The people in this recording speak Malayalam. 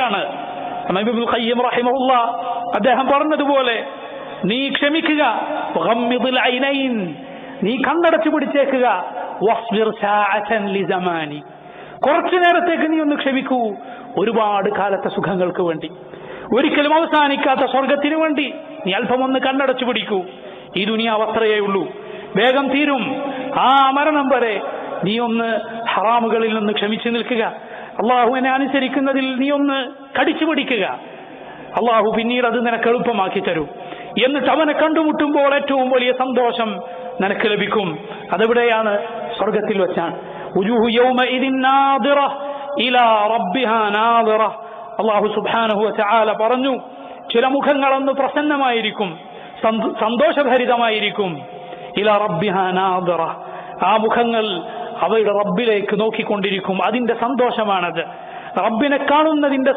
വേണ്ടിയിട്ടാണ്. ഇബ്നുൽ ഖയ്യിം റഹിമഹുല്ലാഹ് അദ്ദേഹം പറഞ്ഞതുപോലെ, നീ ക്ഷമിക്കുക, ഗമ്മിദുൽ ഐനൈൻ, നീ കണ്ണടച്ചു പിടിച്ചേക്കുക, വസ്ബിർ സാഅതൻ ലിസമാനി, കുറച്ചു നേരത്തേക്ക് നീ ഒന്ന് ക്ഷമിക്കൂ, ഒരുപാട് കാലത്തെ സുഖങ്ങൾക്ക് വേണ്ടി, ഒരിക്കലും അവസാനിക്കാത്ത സ്വർഗത്തിന് വേണ്ടി നീ അല്പം ഒന്ന് കണ്ണടച്ചു പിടിക്കൂ. ഈ ദുനിയാവ് അത്രയേ ഉള്ളൂ, വേഗം തീരും. ആ മരണം വരെ നീ ഒന്ന് ഹറാമുകളിൽ നിന്ന് ക്ഷമിച്ചു നിൽക്കുക, അള്ളാഹുവിനെ അനുസരിക്കുന്നതിൽ നീ ഒന്ന് കടിച്ചു പിടിക്കുക. അള്ളാഹു പിന്നീട് അത് നിനക്ക് എളുപ്പമാക്കി തരും. എന്നിട്ട് അവനെ കണ്ടുമുട്ടുമ്പോൾ ഏറ്റവും വലിയ സന്തോഷം നിനക്ക് ലഭിക്കും. അതെവിടെയാണ്? സ്വർഗത്തിൽ വെച്ചാണ്. വുജൂഹു യൗമഇദിൻ നാദിറ ഇലാ റബ്ബിഹാ നാദിറ. അല്ലാഹു സുബ്ഹാനഹു വ തആല പറഞ്ഞു, ചില മുഖങ്ങളൊന്ന് പ്രസന്നമായിരിക്കും, സന്തോഷഭരിതമായിരിക്കും. ഇലാ റബ്ബിഹാ നാദിറ, ആ മുഖങ്ങൾ അവയുടെ റബ്ബിലേക്ക് നോക്കിക്കൊണ്ടിരിക്കും. അതിന്റെ സന്തോഷമാണത്, റബ്ബിനെ കാണുന്നതിന്റെ